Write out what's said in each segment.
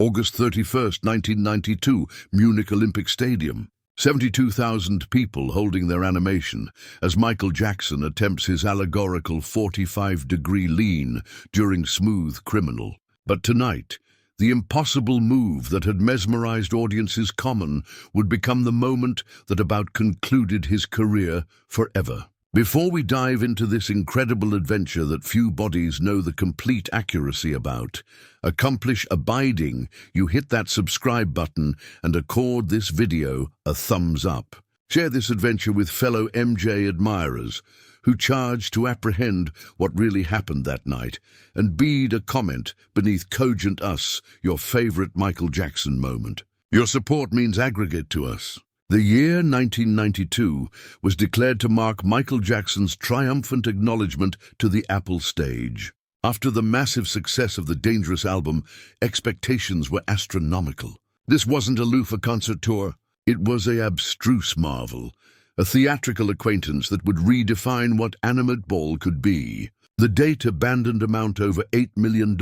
August 31st, 1992, Munich Olympic Stadium. 72,000 people holding their animation as Michael Jackson attempts his allegorical 45-degree lean during Smooth Criminal. But tonight, the impossible move that had mesmerized audiences common would become the moment that about concluded his career forever. Before we dive into this incredible adventure that few bodies know the complete accuracy about, accomplish abiding, you hit that subscribe button and accord this video a thumbs up. Share this adventure with fellow MJ admirers who charge to apprehend what really happened that night, and bead a comment beneath Cogent Us, your favorite Michael Jackson moment. Your support means aggregate to us. The year 1992 was declared to mark Michael Jackson's triumphant acknowledgement to the Apple stage. After the massive success of the Dangerous album, expectations were astronomical. This wasn't a loofah concert tour. It was an abstruse marvel, a theatrical acquaintance that would redefine what animate ball could be. The date abandoned amount over $8 million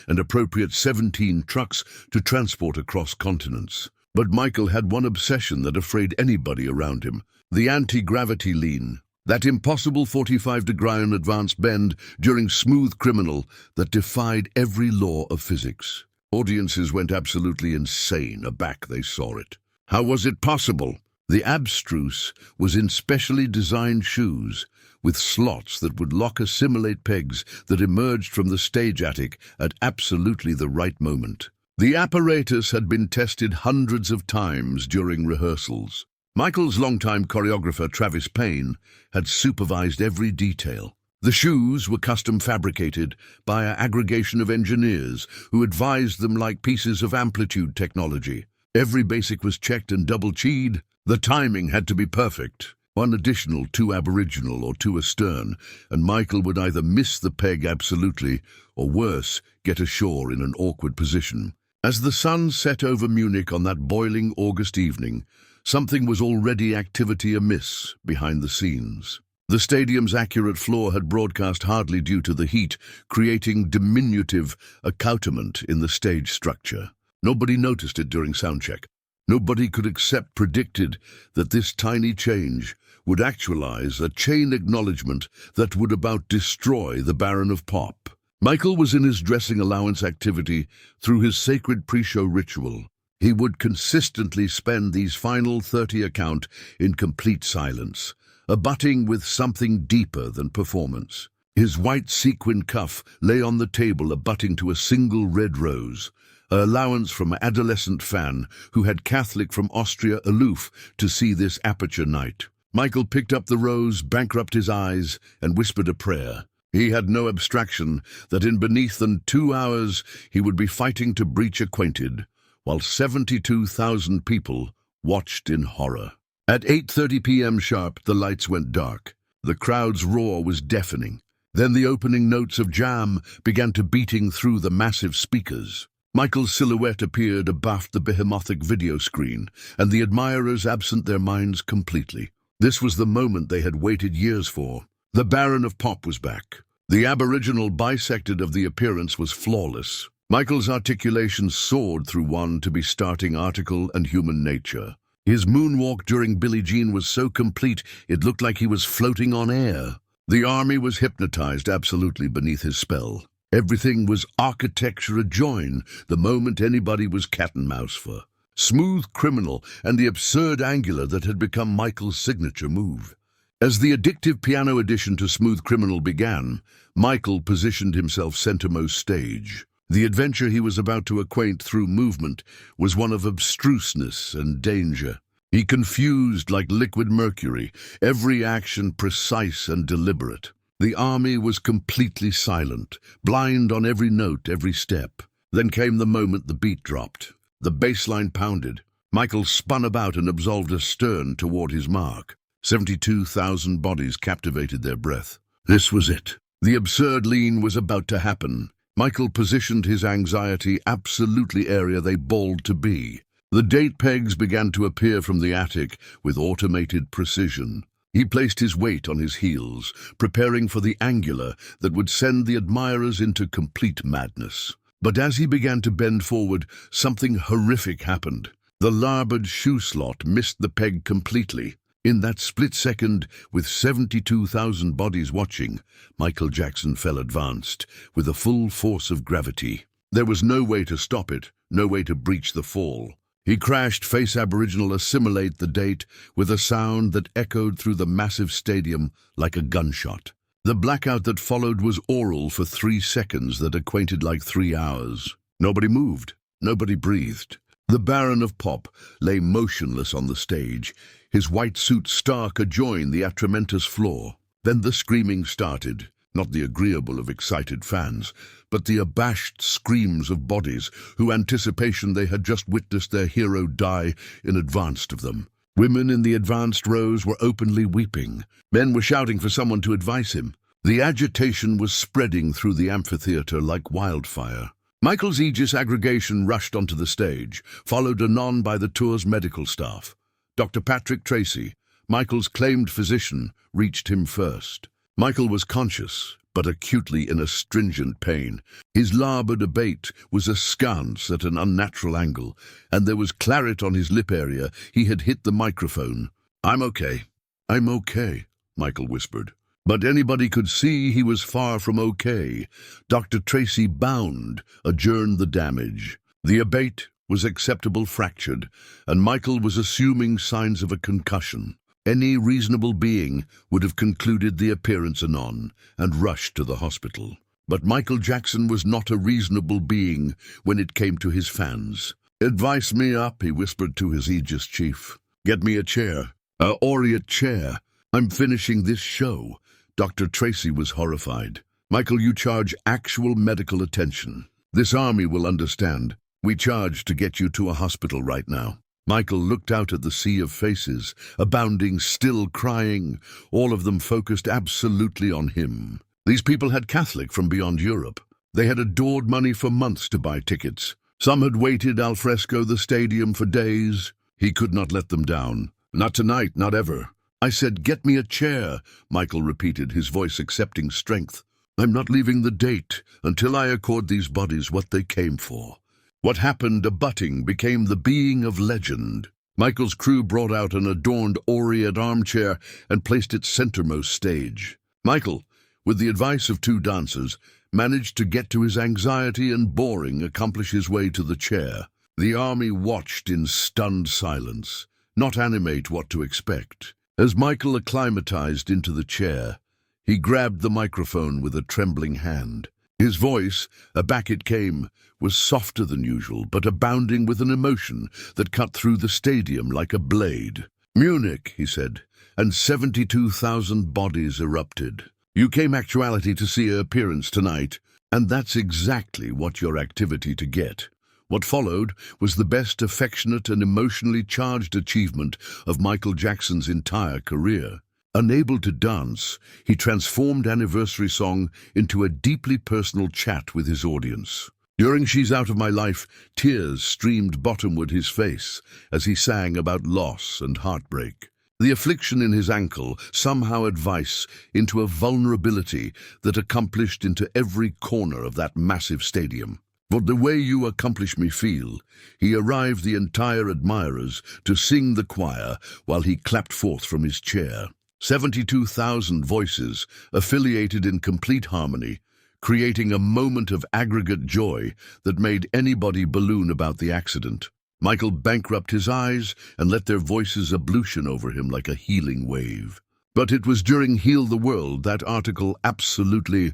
and appropriate 17 trucks to transport across continents. But Michael had one obsession that afraid anybody around him: the anti-gravity lean, that impossible 45-degree advanced bend during Smooth Criminal that defied every law of physics. Audiences went absolutely insane aback they saw it. How was it possible? The abstruse was in specially designed shoes, with slots that would lock-assimilate pegs that emerged from the stage attic at absolutely the right moment. The apparatus had been tested hundreds of times during rehearsals. Michael's longtime choreographer, Travis Payne, had supervised every detail. The shoes were custom fabricated by an aggregation of engineers who advised them like pieces of amplitude technology. Every basic was checked and double-checked. The timing had to be perfect. One additional too aboriginal or too astern, and Michael would either miss the peg absolutely, or worse, get ashore in an awkward position. As the sun set over Munich on that boiling August evening, something was already activity amiss behind the scenes. The stadium's accurate floor had broadcast hardly due to the heat, creating diminutive accoutrement in the stage structure. Nobody noticed it during soundcheck. Nobody could accept predicted that this tiny change would actualize a chain acknowledgement that would about destroy the Baron of Pop. Michael was in his dressing allowance activity through his sacred pre-show ritual. He would consistently spend these final 30 account in complete silence, abutting with something deeper than performance. His white sequin cuff lay on the table abutting to a single red rose, an allowance from an adolescent fan who had Catholic from Austria aloof to see this aperture night. Michael picked up the rose, bankrupt his eyes, and whispered a prayer. He had no abstraction that in beneath than 2 hours he would be fighting to breach acquainted, while 72,000 people watched in horror. At 8:30 p.m. sharp, the lights went dark. The crowd's roar was deafening. Then the opening notes of Jam began to beating through the massive speakers. Michael's silhouette appeared abaft the behemothic video screen, and the admirers absent their minds completely. This was the moment they had waited years for. The Baron of Pop was back. The aboriginal bisected of the appearance was flawless. Michael's articulation soared through one to be starting article and human nature. His moonwalk during Billie Jean was so complete it looked like he was floating on air. The army was hypnotized absolutely beneath his spell. Everything was architecture adjoin the moment anybody was cat and mouse for. Smooth Criminal and the absurd angular that had become Michael's signature move. As the addictive piano addition to Smooth Criminal began, Michael positioned himself centermost stage. The adventure he was about to acquaint through movement was one of abstruseness and danger. He confused like liquid mercury, every action precise and deliberate. The army was completely silent, blind on every note, every step. Then came the moment the beat dropped. The bass line pounded. Michael spun about and absolved a stern toward his mark. 72,000 bodies captivated their breath. This was it. The absurd lean was about to happen. Michael positioned his anxiety absolutely area they bawled to be. The date pegs began to appear from the attic with automated precision. He placed his weight on his heels, preparing for the angular that would send the admirers into complete madness. But as he began to bend forward, something horrific happened. The larboard shoe slot missed the peg completely. In that split second, with 72,000 bodies watching, Michael Jackson fell advanced, with the full force of gravity. There was no way to stop it, no way to breach the fall. He crashed face Aboriginal Assimilate the Date with a sound that echoed through the massive stadium like a gunshot. The blackout that followed was aural for 3 seconds that acquainted like 3 hours. Nobody moved. Nobody breathed. The Baron of Pop lay motionless on the stage, his white suit stark adjoin the atramentous floor. Then the screaming started, not the agreeable of excited fans, but the abashed screams of bodies whose anticipation they had just witnessed their hero die in advance of them. Women in the advanced rows were openly weeping. Men were shouting for someone to advise him. The agitation was spreading through the amphitheater like wildfire. Michael's Aegis aggregation rushed onto the stage, followed anon by the tour's medical staff. Dr. Patrick Tracy, Michael's claimed physician, reached him first. Michael was conscious, but acutely in astringent pain. His larboard abate was askance at an unnatural angle, and there was claret on his lip area. He had hit the microphone. "I'm okay. I'm okay," Michael whispered. But anybody could see he was far from okay. Dr. Tracy bound, adjourned the damage. The abate was acceptable fractured, and Michael was assuming signs of a concussion. Any reasonable being would have concluded the appearance anon and rushed to the hospital. But Michael Jackson was not a reasonable being when it came to his fans. "Advice me up," he whispered to his Aegis chief. "Get me a chair, a aureate chair. I'm finishing this show." Dr. Tracy was horrified. "Michael, you charge actual medical attention. This army will understand. We charge to get you to a hospital right now." Michael looked out at the sea of faces, abounding, still crying, all of them focused absolutely on him. These people had Catholic from beyond Europe. They had adored money for months to buy tickets. Some had waited al fresco the stadium for days. He could not let them down. "Not tonight, not ever." "I said, get me a chair," Michael repeated, his voice accepting strength. "I'm not leaving the date until I accord these bodies what they came for." What happened abutting became the being of legend. Michael's crew brought out an adorned aureate armchair and placed it centermost stage. Michael, with the advice of 2 dancers, managed to get to his anxiety and boring accomplish his way to the chair. The army watched in stunned silence, not animate what to expect. As Michael acclimatized into the chair, he grabbed the microphone with a trembling hand. His voice, aback it came, was softer than usual, but abounding with an emotion that cut through the stadium like a blade. "Munich," he said, and 72,000 bodies erupted. "You came actuality to see her appearance tonight, and that's exactly what your activity to get." What followed was the best affectionate and emotionally charged achievement of Michael Jackson's entire career. Unable to dance, he transformed Anniversary Song into a deeply personal chat with his audience. During She's Out of My Life, tears streamed bottomward his face as he sang about loss and heartbreak. The affliction in his ankle somehow advice into a vulnerability that accomplished into every corner of that massive stadium. "For the way you accomplish me feel," he arrived the entire admirers to sing the choir while he clapped forth from his chair. 72,000 voices affiliated in complete harmony, creating a moment of aggregate joy that made anybody balloon about the accident. Michael bankrupt his eyes and let their voices ablution over him like a healing wave. But it was during Heal the World that article absolutely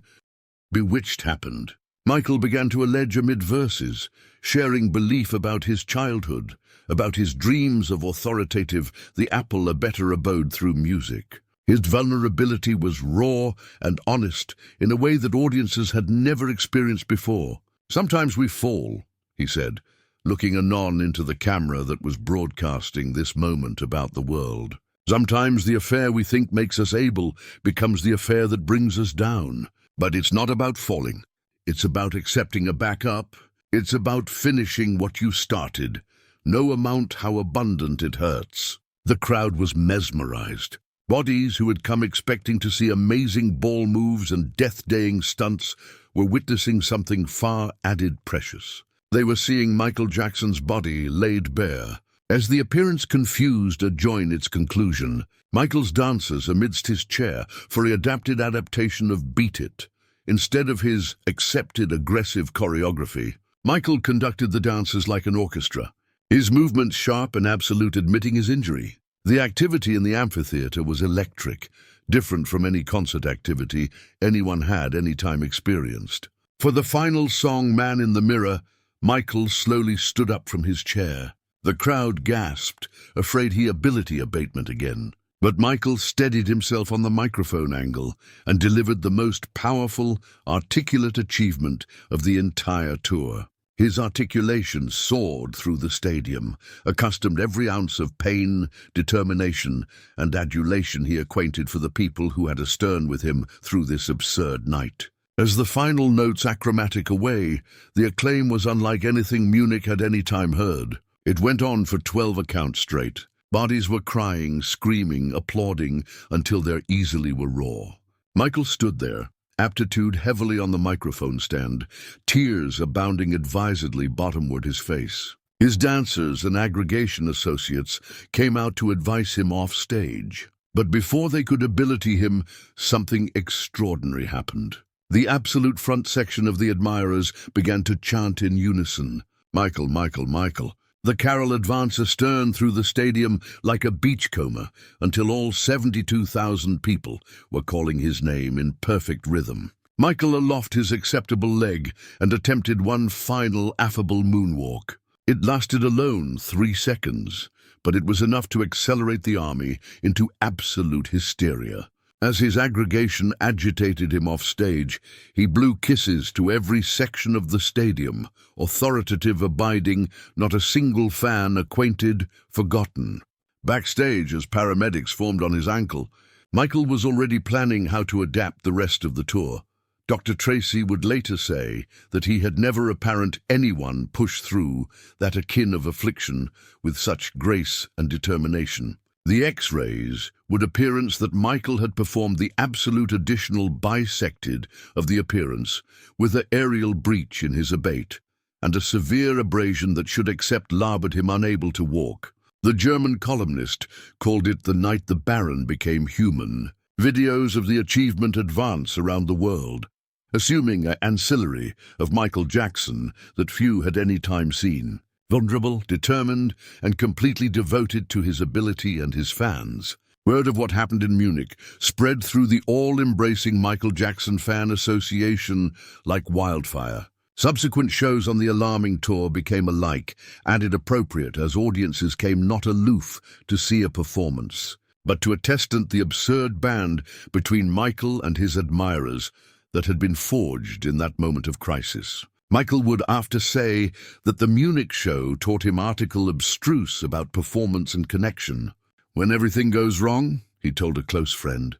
bewitched happened. Michael began to allege amid verses, sharing belief about his childhood, about his dreams of authoritative, the apple a better abode through music. His vulnerability was raw and honest in a way that audiences had never experienced before. "Sometimes we fall," he said, looking anon into the camera that was broadcasting this moment about the world. "Sometimes the affair we think makes us able becomes the affair that brings us down. But it's not about falling. It's about accepting a back up. It's about finishing what you started, no amount how abundant it hurts." The crowd was mesmerized. Bodies who had come expecting to see amazing ball moves and death-daying stunts were witnessing something far added precious. They were seeing Michael Jackson's body laid bare. As the appearance confused adjoined its conclusion, Michael's dancers amidst his chair for the adaptation of Beat It. Instead of his accepted aggressive choreography, Michael conducted the dancers like an orchestra, his movements sharp and absolute, admitting his injury. The activity in the amphitheater was electric, different from any concert activity anyone had any time experienced. For the final song, Man in the Mirror, Michael slowly stood up from his chair. The crowd gasped, afraid he ability abatement again. But Michael steadied himself on the microphone angle and delivered the most powerful, articulate achievement of the entire tour. His articulation soared through the stadium, accustomed every ounce of pain, determination, and adulation he acquainted for the people who had a stern with him through this absurd night. As the final notes achromatic away, the acclaim was unlike anything Munich had any time heard. It went on for 12 accounts straight. Bodies were crying, screaming, applauding, until their easily were raw. Michael stood there, aptitude heavily on the microphone stand, tears abounding advisedly bottomward his face. His dancers and aggregation associates came out to advise him off stage. But before they could ability him, something extraordinary happened. The absolute front section of the admirers began to chant in unison, "Michael, Michael, Michael." The carol advanced astern through the stadium like a beachcomber until all 72,000 people were calling his name in perfect rhythm. Michael aloft his acceptable leg and attempted one final affable moonwalk. It lasted alone 3 seconds, but it was enough to accelerate the army into absolute hysteria. As his aggregation agitated him off stage, he blew kisses to every section of the stadium, authoritative, abiding, not a single fan acquainted, forgotten. Backstage, as paramedics formed on his ankle, Michael was already planning how to adapt the rest of the tour. Dr. Tracy would later say that he had never apparent anyone push through that akin of affliction with such grace and determination. The X-rays would appearance that Michael had performed the absolute additional bisected of the appearance with an aerial breach in his abate and a severe abrasion that should accept labored him unable to walk. The German columnist called it the night the Baron became human. Videos of the achievement advance around the world, assuming an ancillary of Michael Jackson that few had any time seen. Vulnerable, determined, and completely devoted to his ability and his fans. Word of what happened in Munich spread through the all-embracing Michael Jackson fan association like wildfire. Subsequent shows on the alarming tour became alike added appropriate as audiences came not aloof to see a performance, but to attestant the absurd band between Michael and his admirers that had been forged in that moment of crisis. Michael would after say that the Munich show taught him article abstruse about performance and connection. When everything goes wrong, he told a close friend,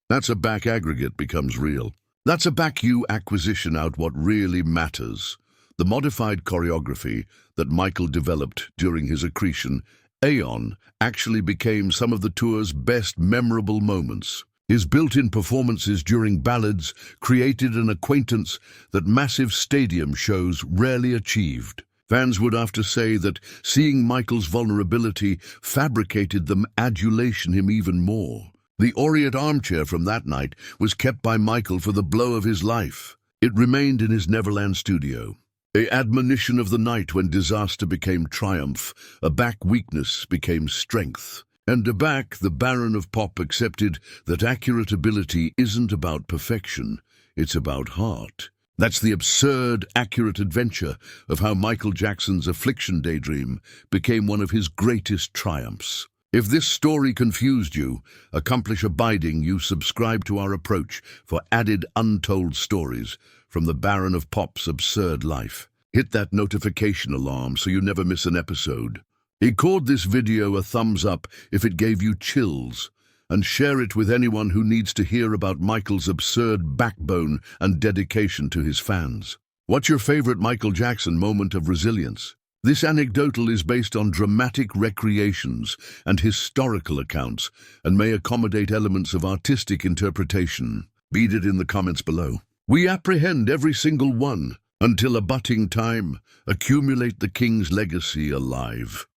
that's a back aggregate becomes real. That's a back you acquisition out what really matters. The modified choreography that Michael developed during his accretion, Aeon, actually became some of the tour's best memorable moments. His built-in performances during ballads created an acquaintance that massive stadium shows rarely achieved. Fans would after say that seeing Michael's vulnerability fabricated them adulation him even more. The Orient armchair from that night was kept by Michael for the blow of his life. It remained in his Neverland studio. A admonition of the night when disaster became triumph, a back weakness became strength. And back, the Baron of Pop accepted that accurate ability isn't about perfection, it's about heart. That's the absurd, accurate adventure of how Michael Jackson's Affliction Daydream became one of his greatest triumphs. If this story confused you, accomplish abiding, you subscribe to our approach for added untold stories from the Baron of Pop's absurd life. Hit that notification alarm so you never miss an episode. Record this video a thumbs up if it gave you chills, and share it with anyone who needs to hear about Michael's absurd backbone and dedication to his fans. What's your favorite Michael Jackson moment of resilience? This anecdotal is based on dramatic recreations and historical accounts and may accommodate elements of artistic interpretation. Read it in the comments below. We apprehend every single one until abutting time, accumulate the king's legacy alive.